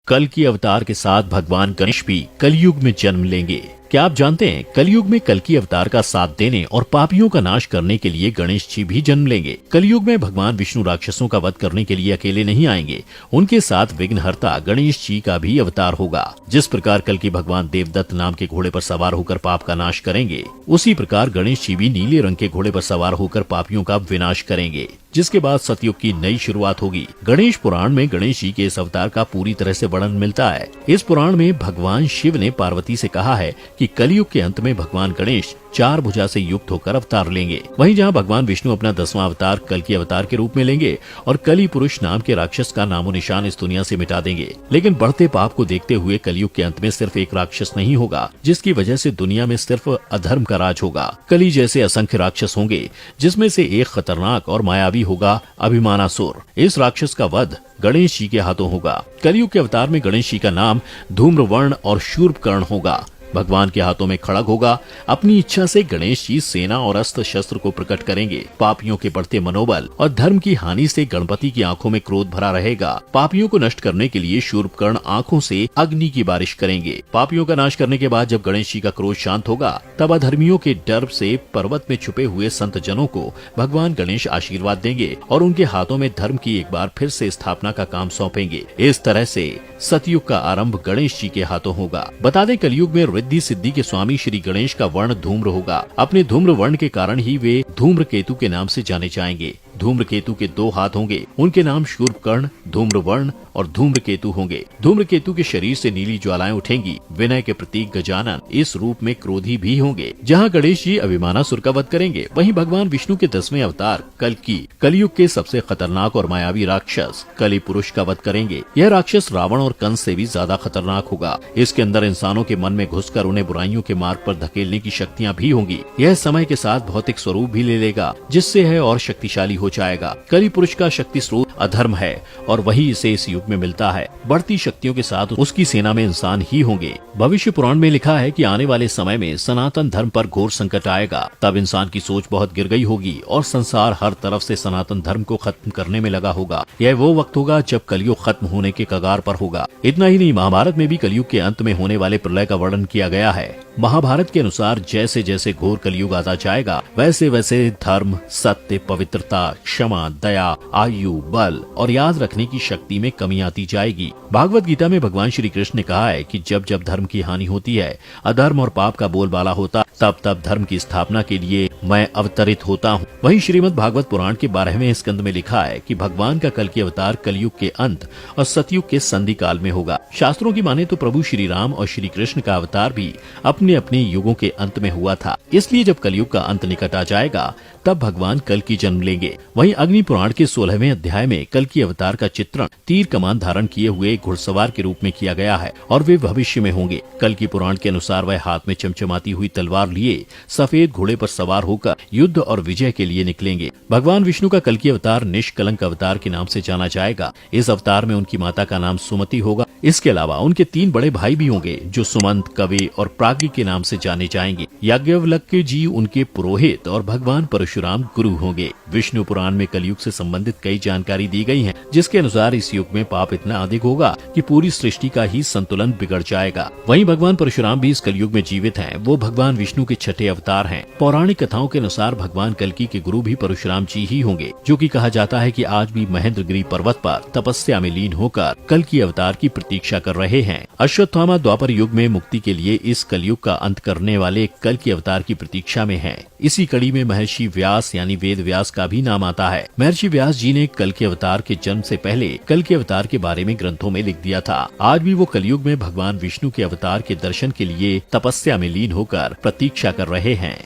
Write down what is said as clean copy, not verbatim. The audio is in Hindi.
कल की अवतार के साथ भगवान गणेश भी कलयुग में जन्म लेंगे। क्या आप जानते हैं कलयुग में कल की अवतार का साथ देने और पापियों का नाश करने के लिए गणेश जी भी जन्म लेंगे। कलयुग में भगवान विष्णु राक्षसों का वध करने के लिए अकेले नहीं आएंगे, उनके साथ विघ्नहर्ता गणेश जी का भी अवतार होगा। जिस प्रकार कल की भगवान देवदत्त नाम के घोड़े पर सवार होकर पाप का नाश करेंगे, उसी प्रकार गणेश जी भी नीले रंग के घोड़े पर सवार होकर पापियों का विनाश करेंगे, जिसके बाद सतयुग की नई शुरुआत होगी। गणेश पुराण में गणेश जी के इस अवतार का पूरी तरह से वर्णन मिलता है। इस पुराण में भगवान शिव ने पार्वती से कहा है कि कलयुग के अंत में भगवान गणेश 4 भुजा से युक्त होकर अवतार लेंगे। वहीं जहां भगवान विष्णु अपना 10वां अवतार कल की अवतार के रूप में लेंगे और कली पुरुष नाम के राक्षस का नामो निशान इस दुनिया से मिटा देंगे। लेकिन बढ़ते पाप को देखते हुए कलयुग के अंत में सिर्फ एक राक्षस नहीं होगा, जिसकी वजह से दुनिया में सिर्फ अधर्म का राज होगा। कली जैसे असंख्य राक्षस होंगे, जिसमें से एक खतरनाक और मायावी होगा अभिमानासुर। इस राक्षस का वध गणेश जी के हाथों होगा। कलयुग के अवतार में गणेश जी का नाम धूम्रवर्ण और शूर्पकर्ण होगा। भगवान के हाथों में खड़ग होगा। अपनी इच्छा से गणेश जी सेना और अस्त्र शस्त्र को प्रकट करेंगे। पापियों के बढ़ते मनोबल और धर्म की हानि से गणपति की आंखों में क्रोध भरा रहेगा। पापियों को नष्ट करने के लिए शूर्पकर्ण आंखों से अग्नि की बारिश करेंगे। पापियों का नाश करने के बाद जब गणेश जी का क्रोध शांत होगा, तब अधर्मियों के डर से पर्वत में छुपे हुए संत जनों को भगवान गणेश आशीर्वाद देंगे और उनके हाथों में धर्म की एक बार फिर से स्थापना का काम सौंपेंगे। इस तरह से सतयुग का आरंभ गणेश जी के हाथों होगा। बता दें, कलयुग में रिद्धि सिद्धि के स्वामी श्री गणेश का वर्ण धूम्र होगा। अपने धूम्र वर्ण के कारण ही वे धूम्रकेतु के नाम से जाने जाएंगे। धूम्रकेतु के 2 हाथ होंगे, उनके नाम शूर्पकर्ण, धूम्रवर्ण और धूम्रकेतु होंगे। धूम्रकेतु के शरीर से नीली ज्वालाएं उठेंगी। विनय के प्रतीक गजानन इस रूप में क्रोधी भी होंगे। जहां गणेश जी अभिमानासुर का वध करेंगे, वहीं भगवान विष्णु के 10वें अवतार कलयुग के सबसे खतरनाक और मायावी राक्षस कली पुरुष का वध करेंगे। यह राक्षस रावण और कंस से भी ज्यादा खतरनाक होगा। इसके अंदर इंसानों के मन में घुसकर उन्हें बुराइयों के मार्ग पर धकेलने की शक्तियाँ भी होंगी। यह समय के साथ भौतिक स्वरूप भी ले लेगा, जिससे यह और शक्तिशाली हो जाएगा। कली पुरुष का शक्ति स्रोत अधर्म है और वही इसे इस युग में मिलता है। बढ़ती शक्तियों के साथ उसकी सेना में इंसान ही होंगे। भविष्य पुराण में लिखा है कि आने वाले समय में सनातन धर्म पर घोर संकट आएगा। तब इंसान की सोच बहुत गिर गई होगी और संसार हर तरफ से सनातन धर्म को खत्म करने में लगा होगा। यह वो वक्त होगा जब कलयुग खत्म होने के कगार पर होगा। इतना ही नहीं, महाभारत में भी कलयुग के अंत में होने वाले प्रलय का वर्णन किया गया है। महाभारत के अनुसार जैसे जैसे घोर कलयुग आता जाएगा, वैसे वैसे धर्म, सत्य, पवित्रता, क्षमा, दया, आयु, बल और याद रखने की शक्ति में कमी आती जाएगी। भागवत गीता में भगवान श्री कृष्ण ने कहा है कि जब जब धर्म की हानि होती है, अधर्म और पाप का बोलबाला होता, तब तब धर्म की स्थापना के लिए मैं अवतरित होता हूँ। वहीं श्रीमद् भागवत पुराण के 12वें स्कंद में लिखा है कि भगवान का कल की अवतार कलयुग के अंत और सतयुग के संधि काल में होगा। शास्त्रों की माने तो प्रभु श्री राम और श्री कृष्ण का अवतार भी अपने अपने युगों के अंत में हुआ था। इसलिए जब कलयुग का अंत निकट आ जाएगा, तब भगवान कल की जन्म लेंगे। वहीं अग्नि पुराण के 16वें अध्याय में कल की अवतार का चित्रण तीर कमान धारण किए हुए घुड़सवार के रूप में किया गया है और वे भविष्य में होंगे। कल की पुराण के अनुसार वह हाथ में चमचमाती हुई तलवार लिए सफेद घोड़े पर सवार होकर युद्ध और विजय के लिए निकलेंगे। भगवान विष्णु का कल की अवतार निष्कलंक अवतार के नाम से जाना जाएगा। इस अवतार में उनकी माता का नाम सुमति होगा। इसके अलावा उनके 3 बड़े भाई भी होंगे, जो सुमंत, कवि और प्राज्ञ के नाम से जाने जाएंगे। याज्ञवल्क्य जी उनके पुरोहित और भगवान परशुराम गुरु होंगे। विष्णु पुराण में कलयुग से संबंधित कई जानकारी दी गई है, जिसके अनुसार इस युग में पाप इतना अधिक होगा कि पूरी सृष्टि का ही संतुलन बिगड़ जाएगा। वहीं भगवान परशुराम भी इस कलयुग में जीवित हैं। वो भगवान विष्णु के 6ठे अवतार हैं। पौराणिक कथाओं के अनुसार भगवान कल्कि के गुरु भी परशुराम जी ही होंगे, जो कि कहा जाता है कि आज भी महेंद्रगिरी पर्वत पर तपस्या में लीन होकर कल्कि अवतार की प्रतीक्षा कर रहे हैं। अश्वत्थामा द्वापर युग में मुक्ति के लिए इस कलयुग का अंत करने वाले कल्कि अवतार की प्रतीक्षा में है। इसी कड़ी में महर्षि व्यास यानी वेद व्यास का भी नाम आता है। महर्षि व्यास जी ने कल्कि अवतार के जन्म से पहले कल्कि अवतार के बारे में ग्रंथों में लिख दिया था। आज भी वो कलयुग में भगवान विष्णु के अवतार के दर्शन के लिए तपस्या में लीन होकर प्रतीक्षा कर रहे हैं।